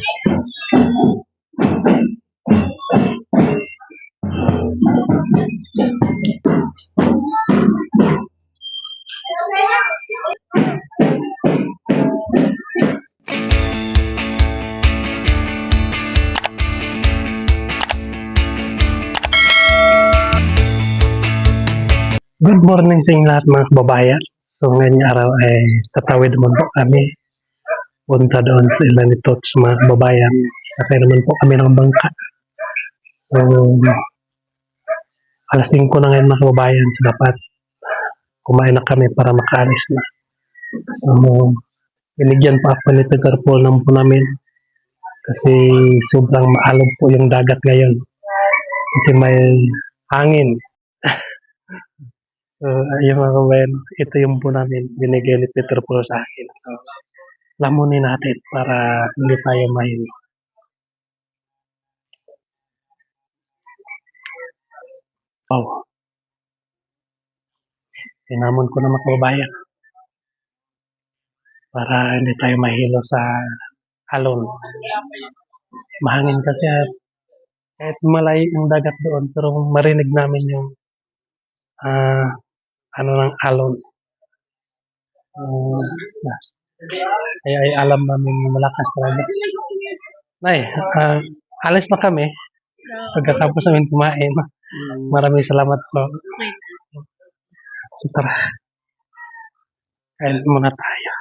Good morning sa inyo lahat mga kababayan. So ngayong araw ay tatawid naman po kami punta doon sa Ilanito sa mga kababayan. Sakay naman po kami ng bangka. So alas 5 na ngayon mga kababayan. So dapat kumain na kami para makaalis na. So binigyan pa ako ni Peter Paul ng po namin kasi sobrang maalog po yung dagat ngayon. Kasi may hangin. So, yung mga kabayan, ito yung po namin binigay ni Peter Paul sa akin. So, lamunin natin para hindi tayo mahilo. Wow. Tinamon ko na mga kababayan para hindi tayo mahilo sa alon. Mahangin kasi at kahit malayo yung dagat doon, pero marinig namin yung ano ng alon. Ay alam namin malakas talaga. Nay, alis na kami. Pagkatapos namin kumain. Maraming salamat po. So tara, kain muna tayo.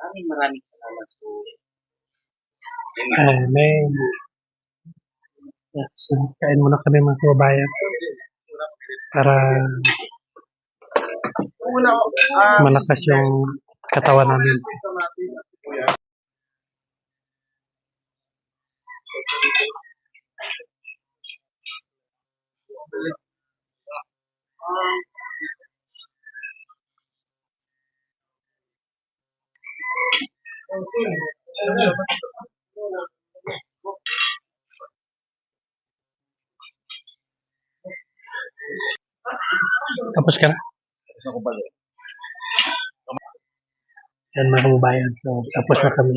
Maraming salamat po. Amen. So, kain muna kami mga kababayan para malakas yung katawan namin. Tapos ka na? Yan mga kababayan. So, tapos na kami.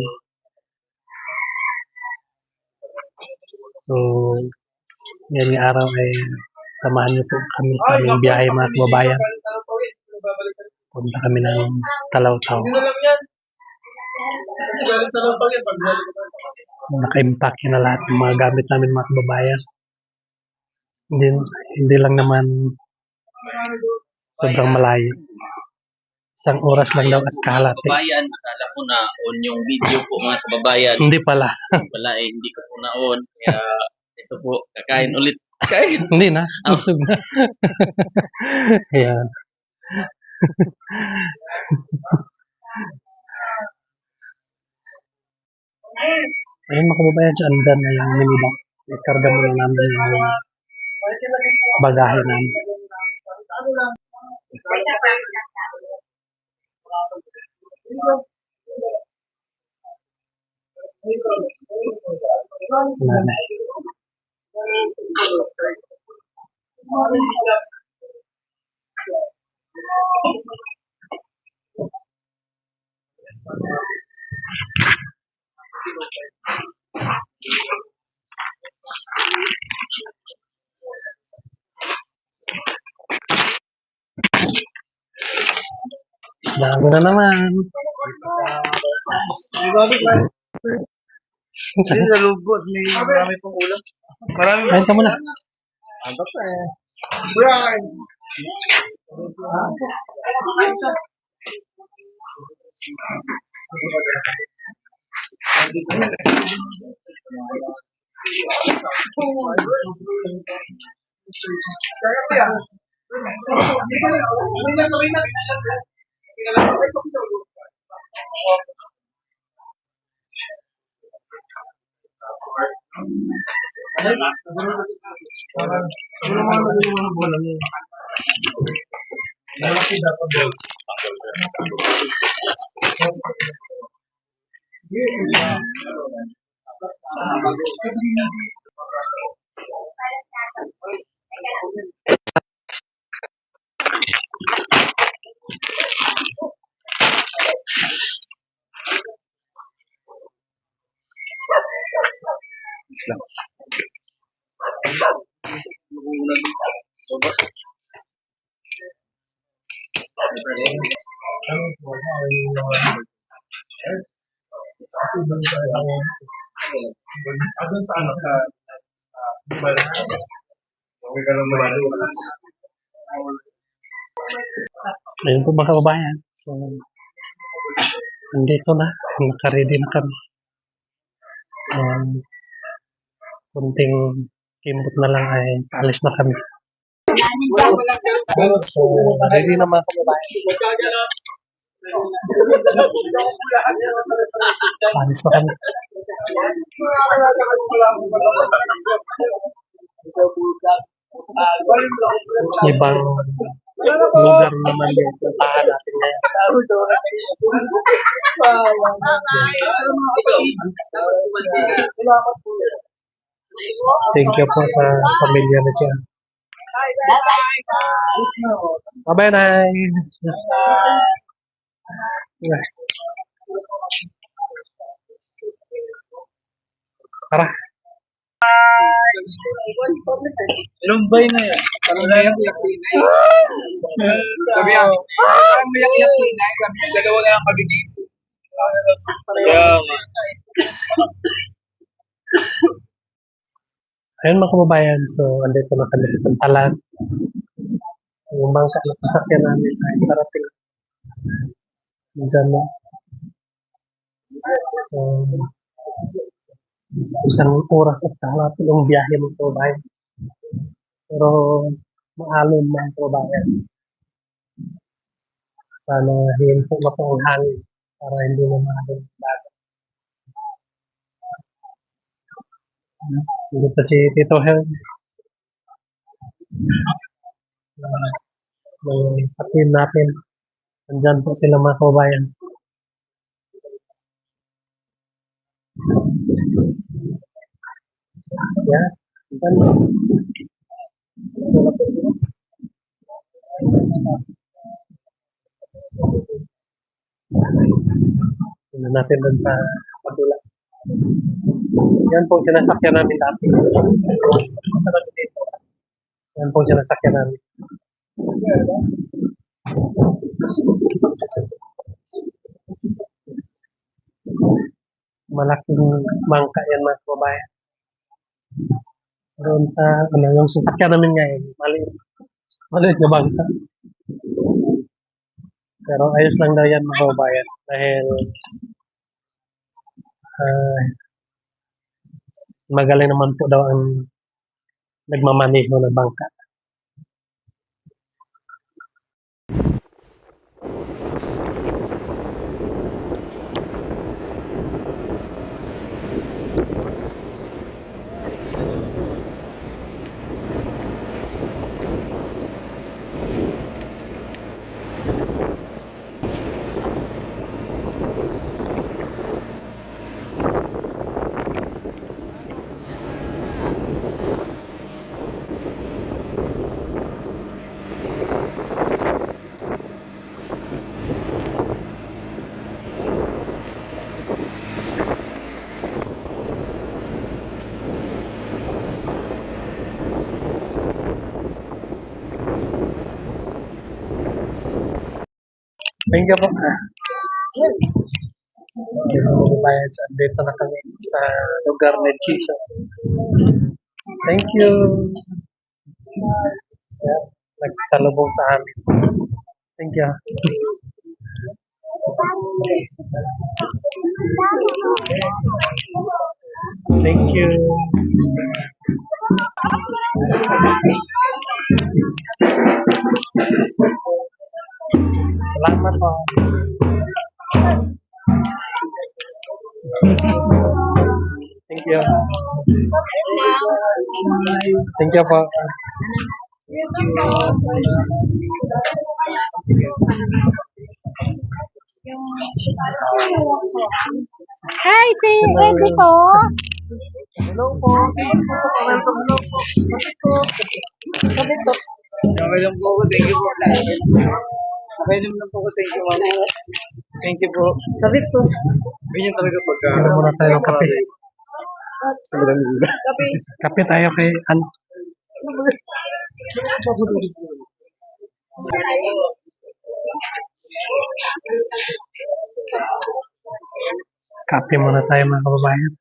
So, yan yung araw ay samahan niyo po kami sa aming biyahe mga kababayan. Punta kami ng Talautaw. Naka-impake na lahat ng mga gamit namin mga kababayan. Hindi lang naman sobrang malayo. Isang oras lang daw at kalahati. Kababayan, akala ko na on yung video po mga kababayan. Hindi pala. Wala hindi ko po na on. Kaya ito po, kakain ulit. Kain. Hindi na. Busog na. Ayan. Ayun mga kababayan, so andyan na yung minivan. Ikarga muna namin yung bagahe namin. Nanay. Dami na naman. Hindi nalugod, may marami pang ulam. Marami Ayun ka muna. Ano pa eh. Brian! lang. Doon sa ano, sa okay ka lang naman. Ayun po mga kababayan. So, nandito na. Nakaready na kami. Kunting kimot na lang ay alis na kami. So, ready na mga kababayan. Alis na kami. Ibang lugar naman yung puntahan natin ngayon. Thank you po sa pamilya na siya. Bye-bye, Nay. Tara. Lumbay na yan. Parang mayak-yak si Inay. Sabi yan, parang mayak-yak si Inay. Sabi niya, dalawa na lang kami dito. Kaya nga. Ayun mga kababayan, so andito na kami sa Pantalan. Yung bangka na sasakyan namin ay parating. Diyan na. Isang oras at kalahati yung biyahe mga kababayan. Pero maalon mga kababayan. Sana hinto na po ang hangin para hindi na maalon ang dagat. Hindi pa si Tito Helms. Ng kapatid natin. Nandyan po sila mga kababayan. Yeah. Tingnan natin doon sa kabila. Yan po sinasakyan namin dati. Yan po sinasakyan namin. Malaking bangka yan mga kababayan. Doon sa, yung sasakyan namin ngayon, maliit na bangka. Pero ayos lang daw yan mga kababayan. Dahil magaling naman po daw ang nagmamaneho ng bangka. Thank you po. Bayan sa dito na kami sa lugar na Chiso. Thank you. Yeah, nagsalubong sa amin. Thank you. Thank you. Salamat po. Thank you. Thank you po. Hi, si Wendy po. Hello po. Welcome, hello po. Okay lang po. Thank you po. Okay naman po. Thank you po. Thank you po. Sabit po. Ganyan talaga pagka... Ano muna tayo ng kape. Kape. Kape tayo kay ano. Kape muna tayo mga kababayan.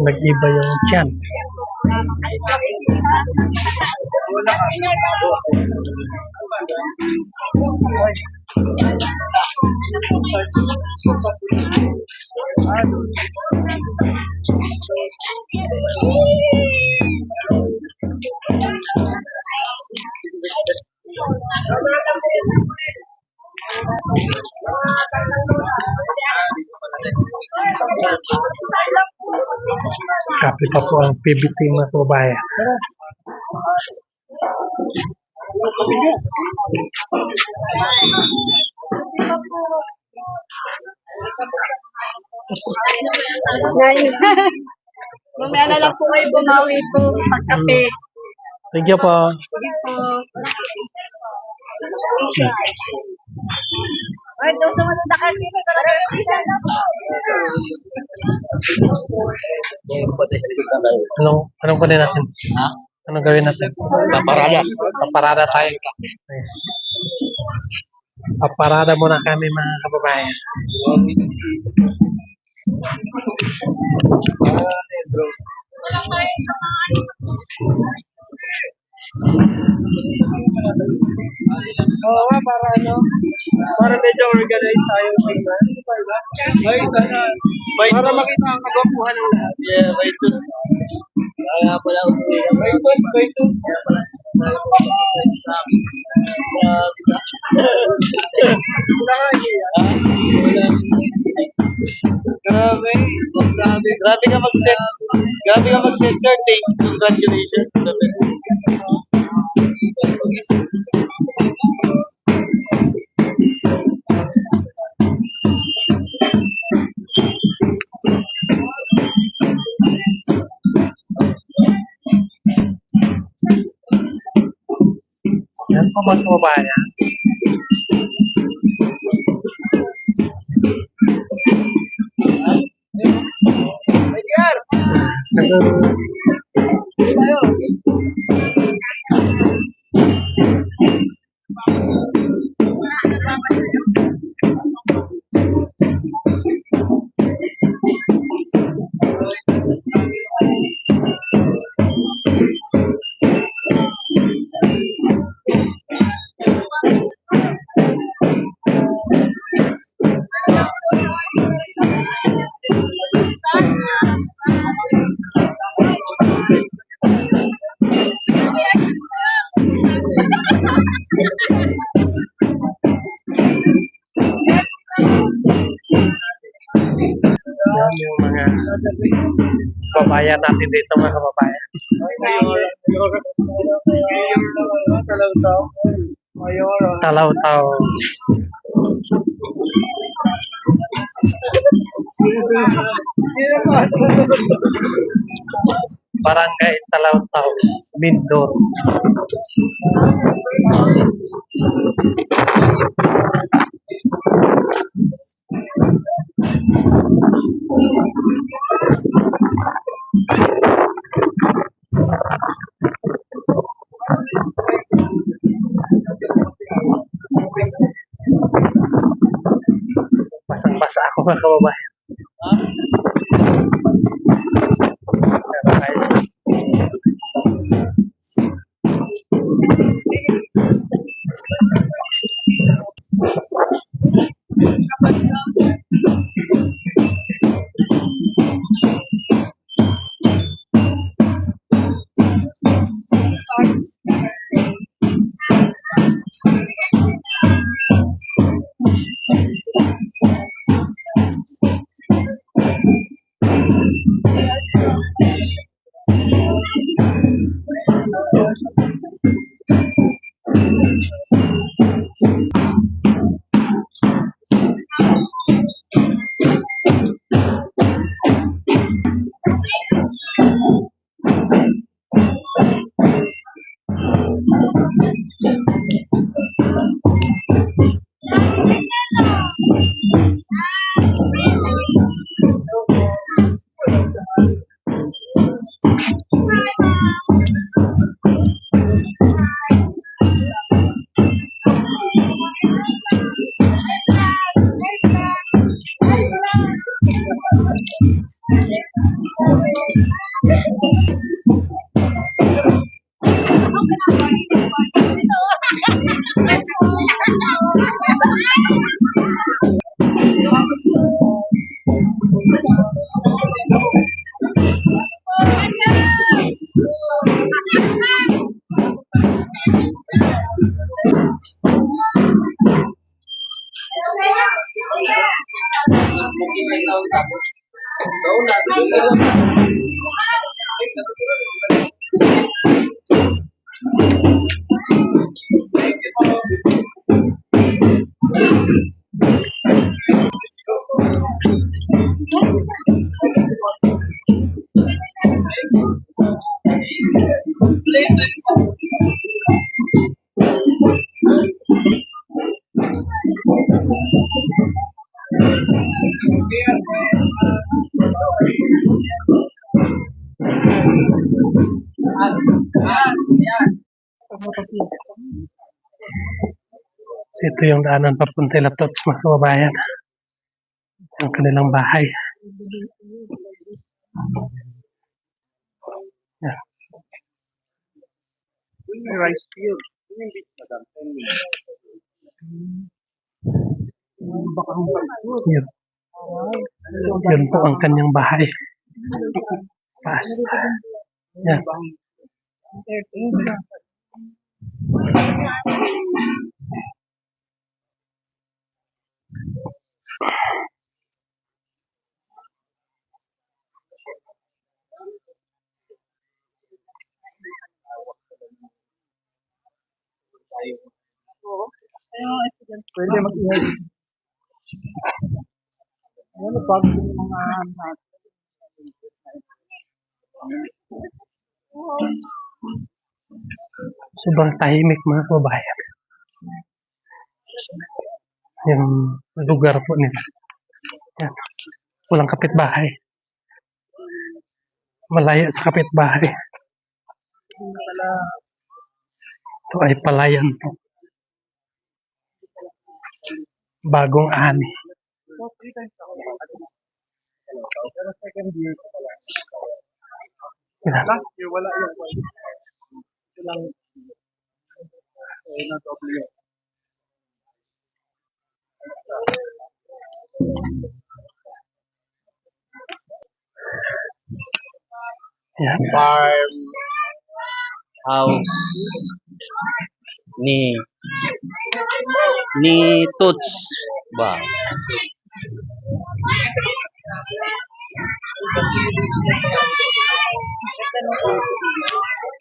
Nag-iba yung tiyan. Kape pa po ang PBT mga kababayan. Mamaya na lang po kayo bumawi po pagkape. Thank you po. Sige po. Ay, doon sa mga nakakita talaga yung isa na po. Anong kunin natin? Ha? Anong gawin natin? Paparada. Paparada tayo. Paparada muna kami mga kababayan. Oo nga, para ano, para medyo organized tayo. Ay, sana. Para makita ang kagwapuhan ng lahat. Yeah, may tus. Kaya pala May tos. Grabe. Grabe ka mag-set. Grabe ka mag-set, sir. Congratulations. Yan po mga kababayan. Yan yung mga kababayan natin dito mga kababayan. Talaw-taw. Barangay Talaw-taw, Mindoro. Basang-basa ako mga kababayan. Pero guys, So, ito yung daanan papunta ila Tots, mga kababayan. Ang kanilang bahay. Yan. Rice field. Yun. Yun po ang kanyang bahay. Taas. Yan. Pwede mag-ihay. Ano, bago yung mga Sobrang tahimik, mga kababayan. Yung lugar po nila. Yan. Walang kapitbahay. Malaya sa kapitbahay. Ito ay palayan po. Bagong ani. Pero second year ko pala. Yan. Last year, wala yung white. Ito lang. Na double yun. Yan. Farm house ni Tots ba?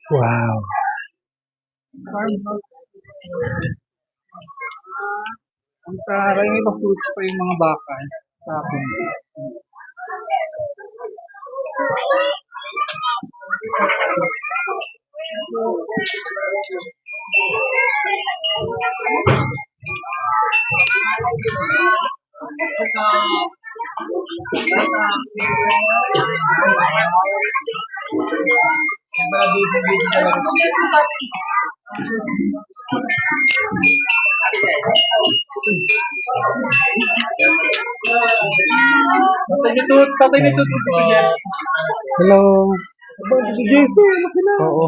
Wow. Farmhouse. Ang taray nito fruits pa yung mga baka. Sa akin. Tatay ni Toots ito niya. Hello. Si Jason, laki na. Oo.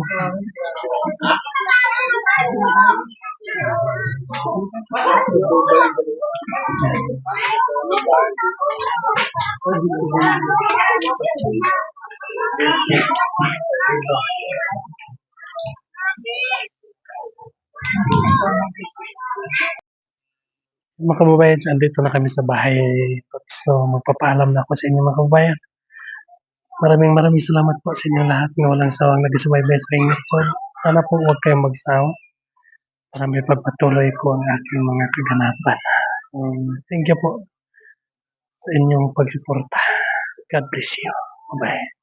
Mga kababayan, andito na kami sa bahay. So, magpapaalam na ako sa inyo, mga kababayan. Maraming salamat po sa inyo lahat na walang sawang nagsubaybay sa inyo. So, sana po huwag kayong magsawa para may pagpatuloy ko ang aking mga kaganapan. So, thank you po sa inyong pagsuporta. God bless you. Bye-bye.